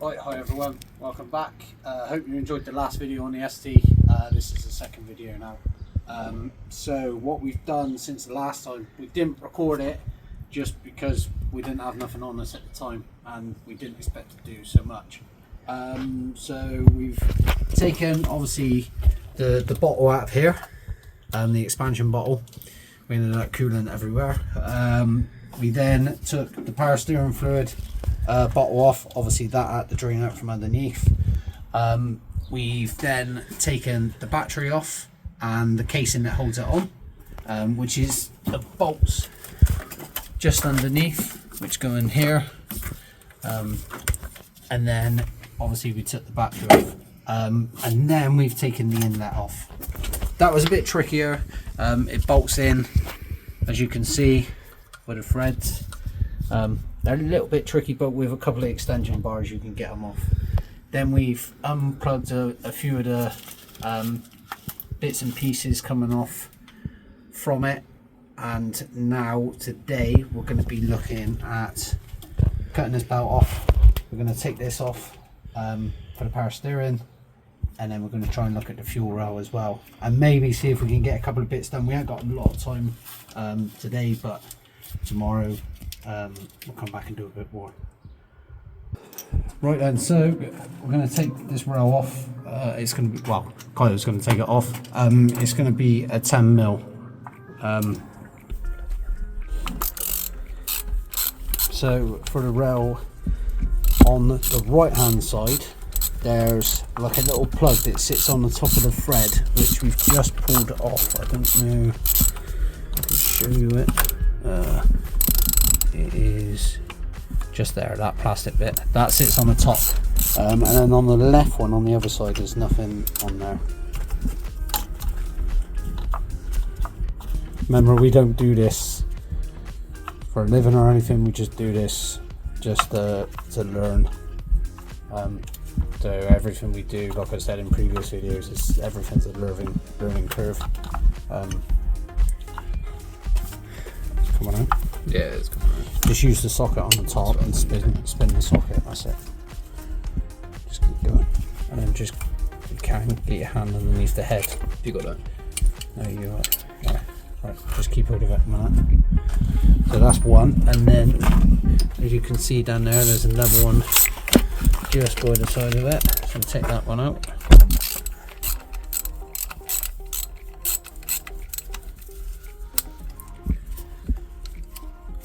Right, hi everyone, welcome back. Hope you enjoyed the last video on the ST. This is the second video now. So what we've done since the last time, we didn't record it just because we didn't have nothing on us at the time and we didn't expect to do so much. So we've taken obviously the bottle out of here, the expansion bottle. We ended up coolant everywhere. We then took the power steering fluid bottle off, obviously that had to drain out from underneath. We've then taken the battery off and the casing that holds it on, which is the bolts just underneath, which go in here. And then obviously we took the battery off, and then we've taken the inlet off. That was a bit trickier. It bolts in, as you can see, with the threads. They're a little bit tricky, but with a couple of extension bars you can get them off. Then we've unplugged a few of the bits and pieces coming off from it, and now today we're going to be looking at cutting this belt off. We're going to take this off for the power steering, and then we're going to try and look at the fuel rail as well, and maybe see if we can get a couple of bits done. We haven't got a lot of time today, but tomorrow we'll come back and do a bit more. Right then, so we're going to take this rail off. It's going to be, well, Kyle's going to take it off. It's going to be a 10mm. So for the rail on the right hand side, there's like a little plug that sits on the top of the thread, which we've just pulled off. I don't know if I can show you it. It is just there, that plastic bit that sits on the top, and then on the left one on the other side there's nothing on there. Remember, we don't do this for a living or anything, we just do this just to learn. So everything we do, like I said in previous videos, is everything's a learning curve. Come on out. Yeah, it's coming out. Just use the socket on the top and spin the socket, that's it. Just keep going. And then just, you can get your hand underneath the head. You got that? There you are. Yeah. Right, just keep hold of it a minute. So that's one, and then as you can see down there, there's another one just by the side of it. So take that one out.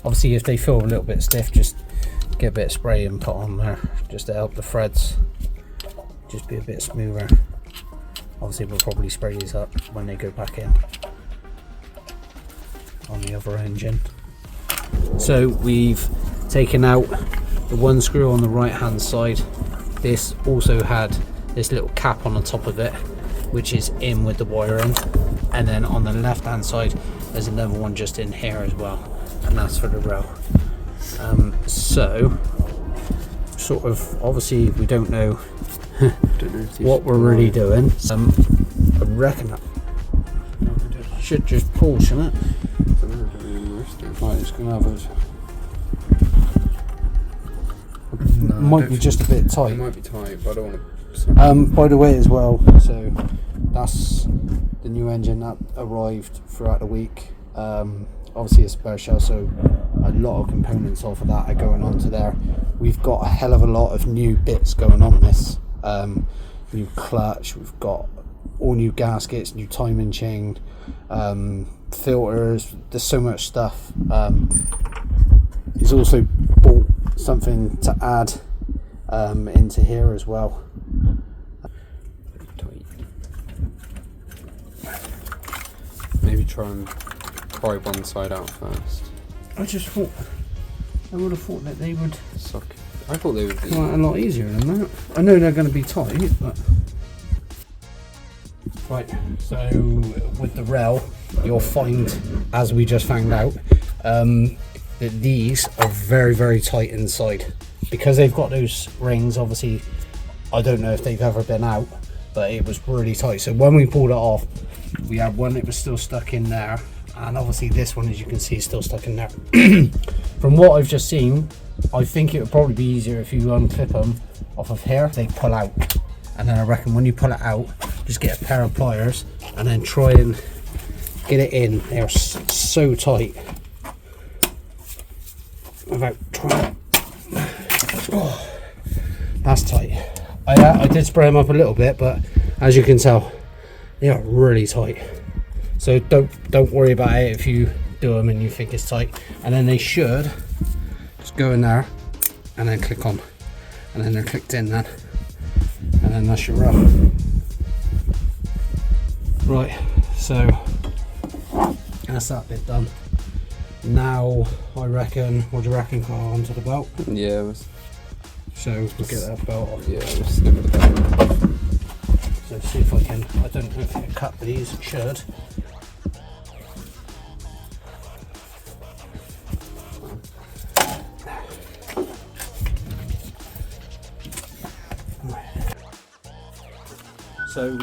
Obviously, if they feel a little bit stiff, just get a bit of spray and put on there, just to help the threads just be a bit smoother. Obviously, we'll probably spray these up when they go back in on the other engine. So we've taken out the one screw on the right hand side. This also had this little cap on the top of it, which is in with the wiring, and then on the left hand side there's another one just in here as well, and that's for the rail. So sort of, obviously we don't know what we're really doing. I reckon that should just pull, shouldn't it? Right, it's gonna have a might be just a bit tight. It might be tight, but I don't want to. By the way as well, so that's the new engine that arrived throughout the week. Obviously a spare shell, so a lot of components off of that are going onto there. We've got a hell of a lot of new bits going on this. New clutch, we've got all new gaskets, new timing chain, filters, there's so much stuff. He's also bought something to add into here as well. Maybe try and pry one side out first. I just thought, I would have thought that they would Suck. I thought they would be come out a lot easier than that. I know they're going to be tight, but... Right, so with the rail, you'll find, as we just found out, that these are very, very tight inside. Because they've got those rings, obviously, I don't know if they've ever been out, but it was really tight. So when we pulled it off, we had one that was still stuck in there, and obviously this one, as you can see, is still stuck in there. From what I've just seen, I think it would probably be easier if you unclip them off of here. They pull out, and then I reckon when you pull it out, just get a pair of pliers and then try and get it in. They are so tight. Without trying. Oh, that's tight. I did spray them up a little bit, but as you can tell, they are really tight. So don't worry about it if you do them and you think it's tight. And then they should just go in there and then click on, and then they're clicked in then, and then that's your rough. Right, so that's that bit done. Now I reckon, what do you reckon, Carl, onto the belt? Yeah. So we'll get that belt off. Yeah, we'll snip the belt. So see if I can, I don't know if I can cut these, it should. So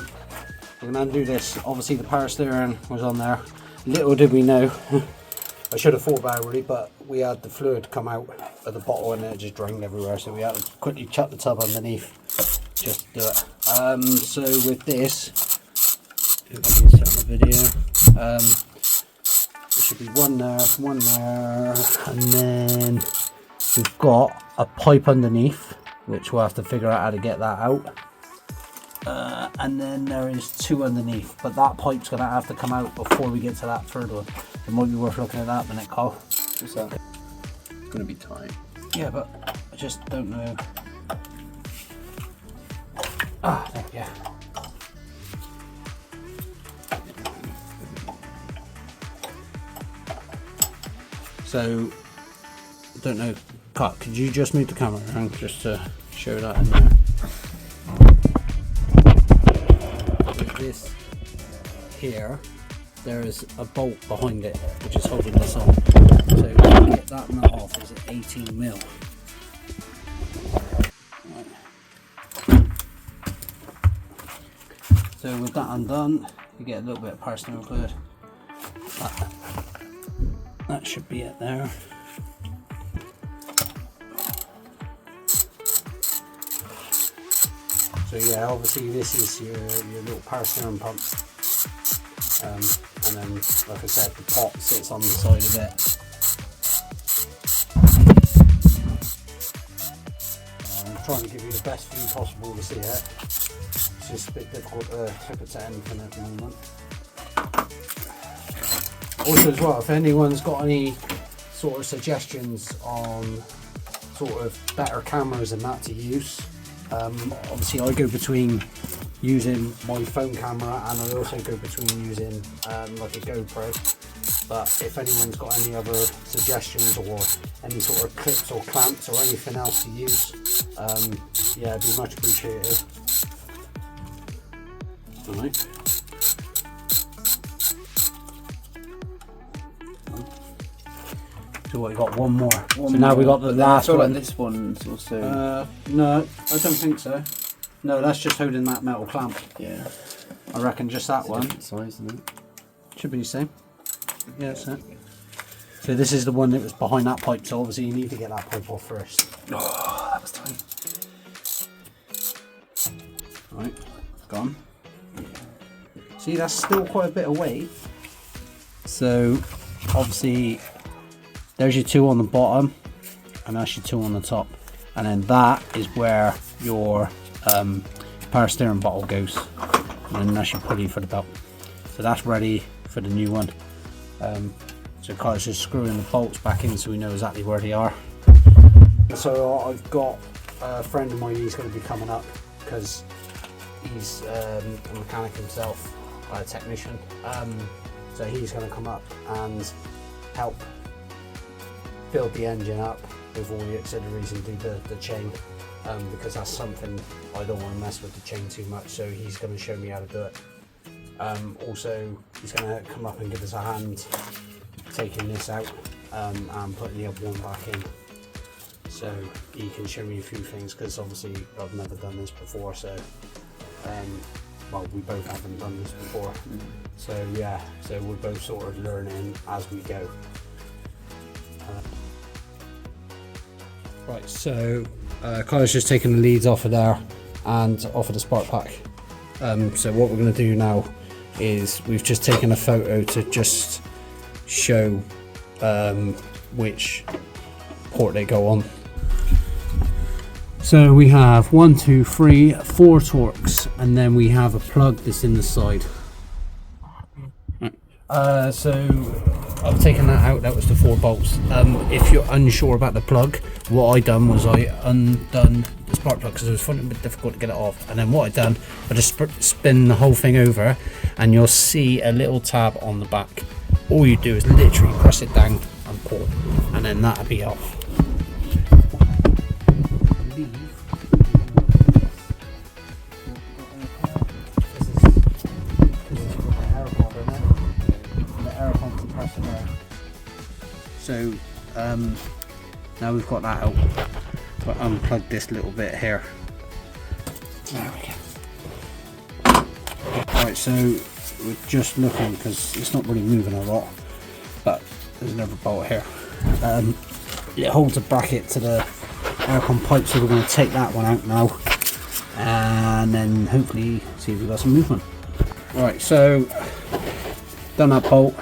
we're going to undo this. Obviously the power steering was on there. Little did we know, I should have thought about it really, but we had the fluid come out of the bottle and it just drained everywhere, so we had to quickly chuck the tub underneath just to do it. So with this, hopefully it's on the video, there should be one there, and then we've got a pipe underneath, which we'll have to figure out how to get that out. And then there is two underneath, but that pipe's going to have to come out before we get to that third one. It might be worth looking at that a minute, Carl. What's that? It's going to be tight. Yeah, but I just don't know. Ah, there we go. So, I don't know. Cut, could you just move the camera around just to show that in there? With this here, there is a bolt behind it which is holding this on. So to get that nut off is at 18 mil. Right. So with that undone, you get a little bit of power steering fluid. That should be it there. So yeah, obviously this is your little power steering pump. And then, like I said, the pot sits on the side of it. I'm trying to give you the best view possible to see it. It's just a bit difficult to hook it to anything at the moment. Also as well, if anyone's got any sort of suggestions on sort of better cameras and that to use, obviously I go between using my phone camera and I also go between using like a GoPro, but if anyone's got any other suggestions or any sort of clips or clamps or anything else to use, yeah, it'd be much appreciated. Alright. So what, we got one more. Now we got the last one. Like this one's also. No, I don't think so. No, that's just holding that metal clamp. Yeah. I reckon just that It's one. different size, isn't it? Should be the same. Yeah, that's it. So this is the one that was behind that pipe, so obviously you need to get that pipe off first. Oh, that was tight. Right, gone. See, that's still quite a bit of weight. So obviously there's your two on the bottom and that's your two on the top, and then that is where your power steering bottle goes, and then that's your pulley for the belt. So that's ready for the new one. So Carl's just screwing the bolts back in so we know exactly where they are. So I've got a friend of mine, he's going to be coming up because he's a mechanic himself, a technician. So he's going to come up and help build the engine up with all the auxiliaries and do the chain, because that's something I don't want to mess with the chain too much, so he's going to show me how to do it. Also he's going to come up and give us a hand taking this out and putting the other one back in, so he can show me a few things because obviously I've never done this before, so well, we both haven't done this before. So yeah, so we're both sort of learning as we go. Right, so Kyle's just taken the leads off of there and off of the spark pack. So what we're going to do now is we've just taken a photo to just show which port they go on. So we have 1, 2, 3, 4 torques, and then we have a plug that's in the side. So I've taken that out. That was the 4 bolts. If you're unsure about the plug, what I done was I undone the spark plug because it was finding it a bit difficult to get it off. And then what I done, I just spin the whole thing over, and you'll see a little tab on the back. All you do is literally press it down and pull, and then that'll be off. So now we've got that out, but unplug this little bit here. There we go. Right, so we're just looking because it's not really moving a lot, but there's another bolt here. It holds a bracket to the aircon pipe, so we're going to take that one out now and then hopefully see if we've got some movement. Right, so done that bolt.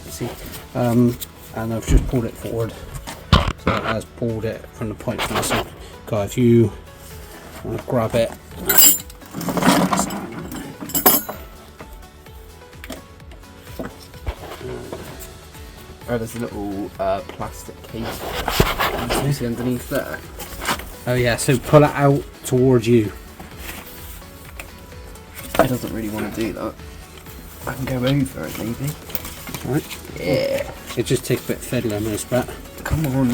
See, and I've just pulled it forward, so it has pulled it from the pipe now. So, guys, if you want to grab it, Oh, there's a little plastic case. You see underneath there. oh yeah, so pull it out towards you. It doesn't really want to do that. I can go over it maybe. Right? Yeah. It just takes a bit fiddling this bit. Come on.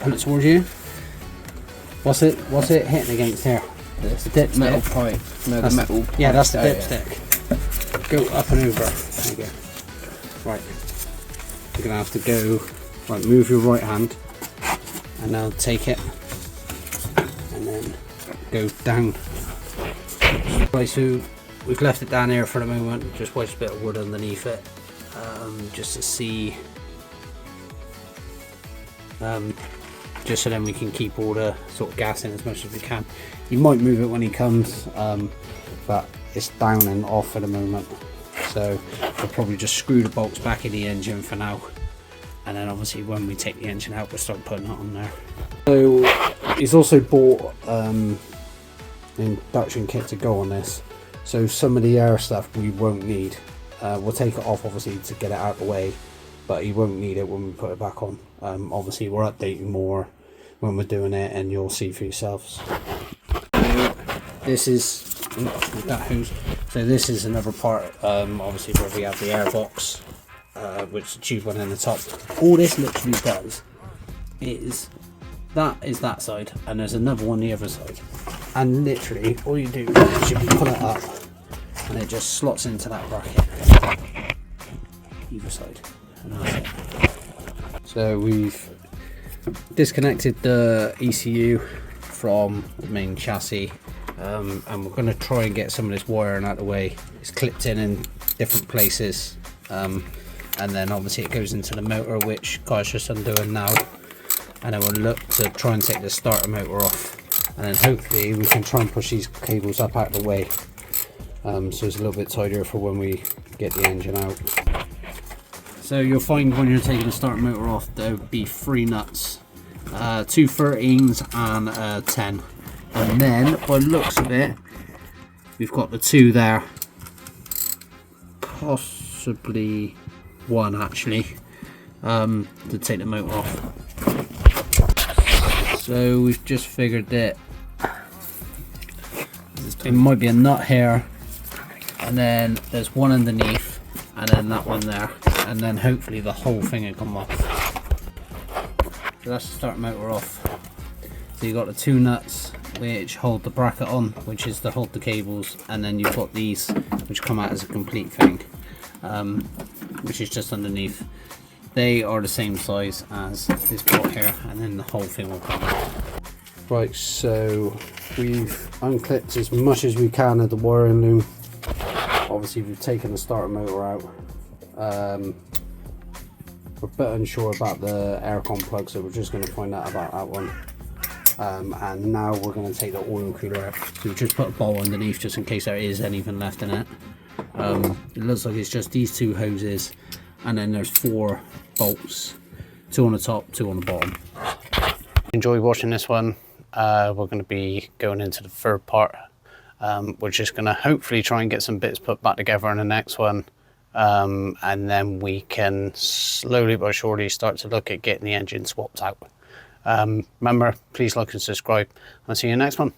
Pull it towards you. What's it hitting against here? This the dipstick. metal pipe. No, the metal pipe. Yeah, that's the Oh, dipstick. Go up and over. There you go. Right. You're gonna have to go. Right, move your right hand, and now take it, and then go down. Right, so we've left it down here for the moment. Just wedged a bit of wood underneath it, just to see. Just so then we can keep all the sort of gas in as much as we can. You might move it when he comes, but it's down and off at the moment. So we'll probably just screw the bolts back in the engine for now, and then obviously when we take the engine out, we'll start putting it on there. So he's also bought an induction kit to go on this. So some of the air stuff we won't need. We'll take it off obviously to get it out of the way, but you won't need it when we put it back on. Obviously we're updating more when we're doing it, and you'll see for yourselves. This is that hose. So this is another part, obviously where we have the air box, which the tube one in the top. All this literally does is that side, and there's another one the other side. And literally all you do is you pull it up, and it just slots into that bracket either side, and that's it. So we've disconnected the ECU from the main chassis, and we're going to try and get some of this wiring out of the way. It's clipped in different places, and then obviously it goes into the motor, which Guy's just undoing now, and then we'll look to try and take the starter motor off, and then hopefully we can try and push these cables up out of the way, so it's a little bit tidier for when we get the engine out. So you'll find when you're taking the starter motor off, there'll be 3 nuts, 2 13s and a 10, and then by the looks of it, we've got the 2 there, possibly 1 actually, to take the motor off. So we've just figured that it might be a nut here, and then there's 1 underneath, and then that one there, and then hopefully the whole thing will come off. So that's the starter motor off. So you've got the 2 nuts which hold the bracket on, which is to hold the cables, and then you've got these which come out as a complete thing, which is just underneath. They are the same size as this part here, and then the whole thing will come out. Right, so we've unclipped as much as we can of the wiring loom. Obviously we've taken the starter motor out, We're a bit unsure about the aircon plug, so we're just going to find out about that one. And now we're going to take the oil cooler out. So we just put a bowl underneath just in case there is anything left in it. It looks like it's just these two hoses, and then there's 4 bolts, 2 on the top, 2 on the bottom. Enjoy watching this one. We're going to be going into the third part. We're just going to hopefully try and get some bits put back together in the next one. And then we can slowly but surely start to look at getting the engine swapped out. Remember, please like and subscribe. I'll see you in the next one.